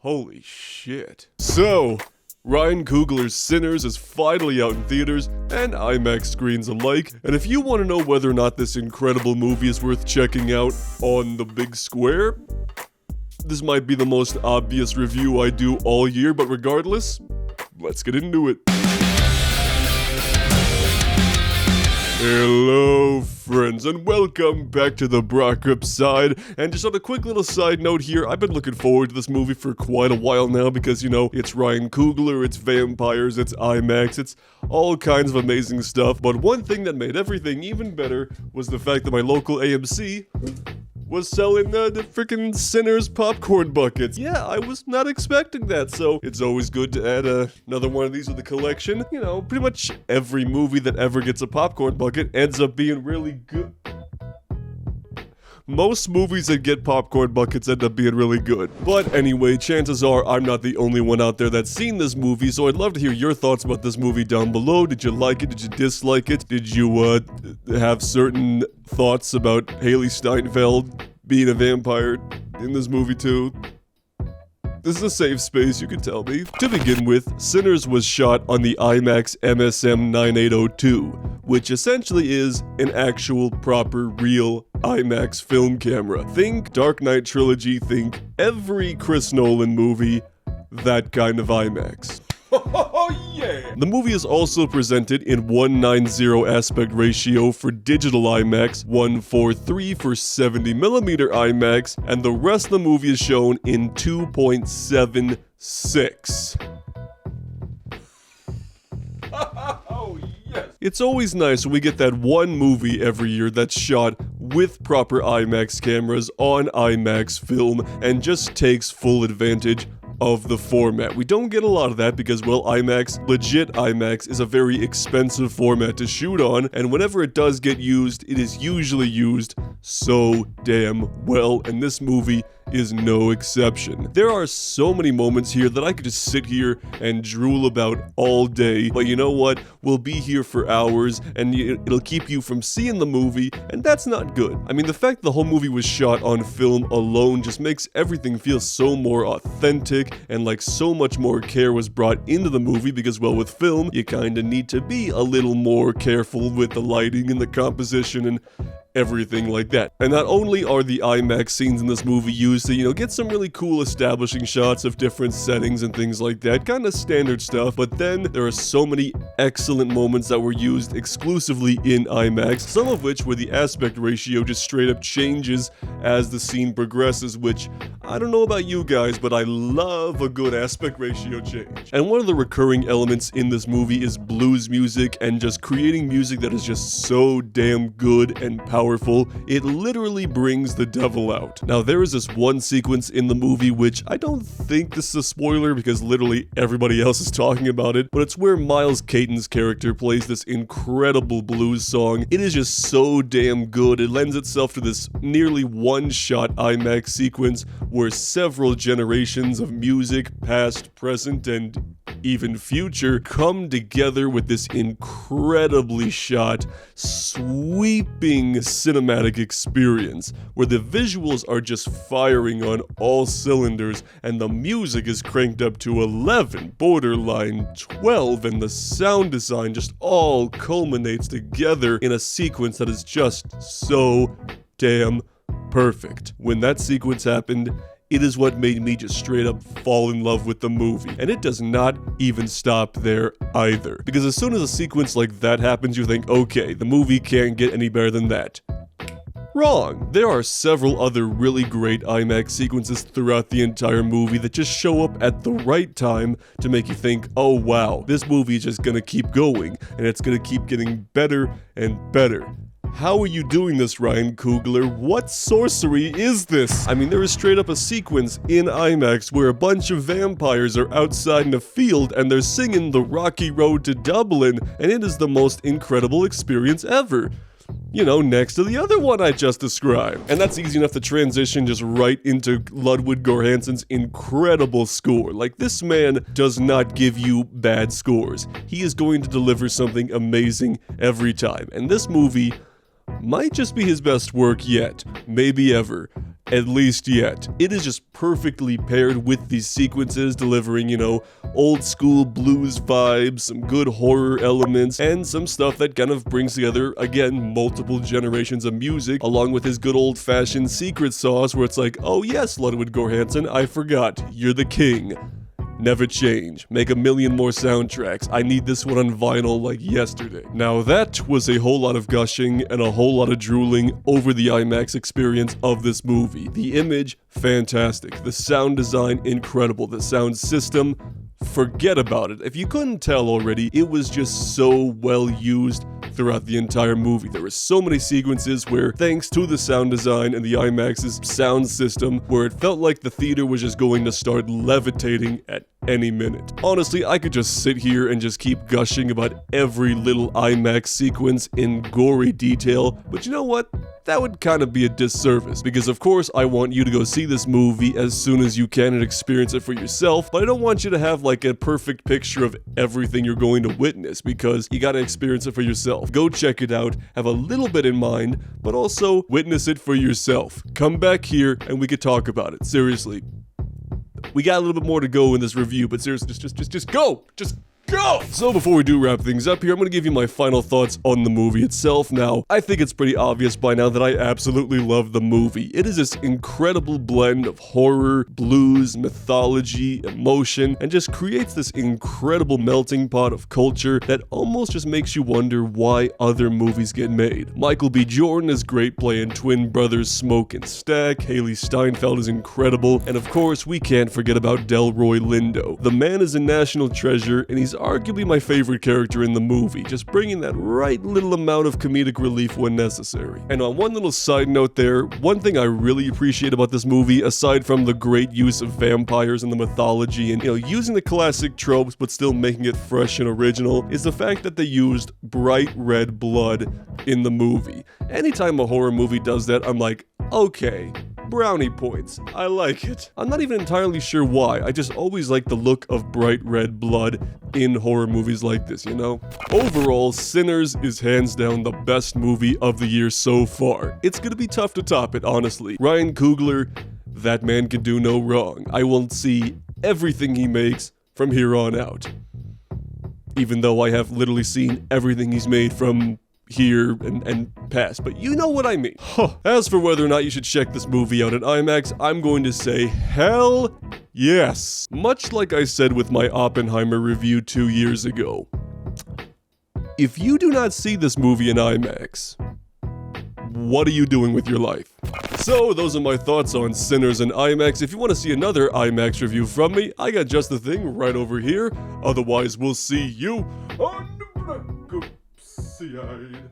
Holy shit. So, Ryan Coogler's Sinners is finally out in theaters and IMAX screens alike, and if you want to know whether or not this incredible movie is worth checking out on the big square, this might be the most obvious review I do all year, but regardless, let's get into it. Hello friends, and welcome back to the Brockopp side. And just on a quick little side note here, I've been looking forward to this movie for quite a while now because, you know, it's Ryan Coogler, it's vampires, it's IMAX, it's all kinds of amazing stuff. But one thing that made everything even better was the fact that my local AMC was selling the freaking Sinners popcorn buckets. Yeah, I was not expecting that, so it's always good to add another one of these to the collection. You know, pretty much every movie that ever gets a popcorn bucket ends up being really good. Most movies that get popcorn buckets end up being really good. But anyway, chances are I'm not the only one out there that's seen this movie, so I'd love to hear your thoughts about this movie down below. Did you like it? Did you dislike it? Did you have certain thoughts about Haley Steinfeld being a vampire in this movie too? This is a safe space, you can tell me. To begin with, Sinners was shot on the IMAX MSM 9802, which essentially is an actual, proper, real IMAX film camera. Think Dark Knight trilogy, think every Chris Nolan movie, that kind of IMAX. Oh yeah! The movie is also presented in 1:90 aspect ratio for digital IMAX, 1:43 for 70mm IMAX, and the rest of the movie is shown in 2.76. Oh yes! It's always nice when we get that one movie every year that's shot with proper IMAX cameras on IMAX film and just takes full advantage of the format. We don't get a lot of that because, well, IMAX, legit IMAX, is a very expensive format to shoot on, and whenever it does get used, it is usually used so damn well, and this movie is no exception. There are so many moments here that I could just sit here and drool about all day, but you know what? We'll be here for hours, and it'll keep you from seeing the movie, and that's not good. I mean, the fact the whole movie was shot on film alone just makes everything feel so more authentic, and like so much more care was brought into the movie because, well, with film, you kinda need to be a little more careful with the lighting and the composition and everything like that. And not only are the IMAX scenes in this movie used to, you know, get some really cool establishing shots of different settings and things like that, kind of standard stuff, but then there are so many excellent moments that were used exclusively in IMAX, some of which where the aspect ratio just straight up changes as the scene progresses, which I don't know about you guys, but I love a good aspect ratio change. And one of the recurring elements in this movie is blues music and just creating music that is just so damn good and powerful. It literally brings the devil out. Now, there is this one sequence in the movie which I don't think this is a spoiler because literally everybody else is talking about it, but it's where Miles Caton's character plays this incredible blues song. It is just so damn good. It lends itself to this nearly one-shot IMAX sequence where several generations of music, past, present, and even future, come together with this incredibly shot, sweeping cinematic experience where the visuals are just firing on all cylinders and the music is cranked up to 11, borderline 12, and the sound design just all culminates together in a sequence that is just so damn perfect. When that sequence happened, it is what made me just straight up fall in love with the movie. And it does not even stop there either. Because as soon as a sequence like that happens, you think, okay, the movie can't get any better than that. Wrong. There are several other really great IMAX sequences throughout the entire movie that just show up at the right time to make you think, oh wow, this movie is just gonna keep going, and it's gonna keep getting better and better. How are you doing this, Ryan Coogler? What sorcery is this? I mean, there is straight up a sequence in IMAX where a bunch of vampires are outside in a field and they're singing The Rocky Road to Dublin, and it is the most incredible experience ever. You know, next to the other one I just described. And that's easy enough to transition just right into Ludwig Göransson's incredible score. Like, this man does not give you bad scores. He is going to deliver something amazing every time. And this movie, might just be his best work yet, maybe ever. At least yet. It is just perfectly paired with these sequences, delivering, you know, old school blues vibes, some good horror elements, and some stuff that kind of brings together, again, multiple generations of music, along with his good old-fashioned secret sauce where it's like, oh yes, Ludwig Göransson, I forgot, you're the king. Never change. Make a million more soundtracks. I need this one on vinyl like yesterday. Now that was a whole lot of gushing and a whole lot of drooling over the IMAX experience of this movie. The image, fantastic. The sound design, incredible. The sound system, forget about it. If you couldn't tell already, it was just so well used throughout the entire movie. There were so many sequences where, thanks to the sound design and the IMAX's sound system, where it felt like the theater was just going to start levitating at any minute. Honestly, I could just sit here and just keep gushing about every little IMAX sequence in gory detail, but you know what? That would kind of be a disservice, because of course I want you to go see this movie as soon as you can and experience it for yourself, but I don't want you to have like a perfect picture of everything you're going to witness, because you gotta experience it for yourself. Go check it out, have a little bit in mind, but also witness it for yourself. Come back here and we could talk about it. Seriously. We got a little bit more to go in this review, but seriously, just go! Just go! So before we do wrap things up here, I'm going to give you my final thoughts on the movie itself. Now, I think it's pretty obvious by now that I absolutely love the movie. It is this incredible blend of horror, blues, mythology, emotion, and just creates this incredible melting pot of culture that almost just makes you wonder why other movies get made. Michael B. Jordan is great playing twin brothers Smoke and Stack, Haley Steinfeld is incredible, and of course, we can't forget about Delroy Lindo. The man is a national treasure, and he's arguably my favorite character in the movie, just bringing that right little amount of comedic relief when necessary. And on one little side note there, one thing I really appreciate about this movie, aside from the great use of vampires and the mythology and, you know, using the classic tropes but still making it fresh and original, is the fact that they used bright red blood in the movie. Anytime a horror movie does that, I'm like, okay, brownie points. I like it. I'm not even entirely sure why. I just always like the look of bright red blood in horror movies like this, you know? Overall, Sinners is hands down the best movie of the year so far. It's gonna be tough to top it, honestly. Ryan Coogler, that man can do no wrong. I will see everything he makes from here on out. Even though I have literally seen everything he's made from here and past, but you know what I mean. As for whether or not you should check this movie out at IMAX, I'm going to say hell yes. Much like I said with my Oppenheimer review 2 years ago. If you do not see this movie in IMAX, what are you doing with your life? So those are my thoughts on Sinners and IMAX. If you want to see another IMAX review from me, I got just the thing right over here. Otherwise, we'll see you on the Brockopp side.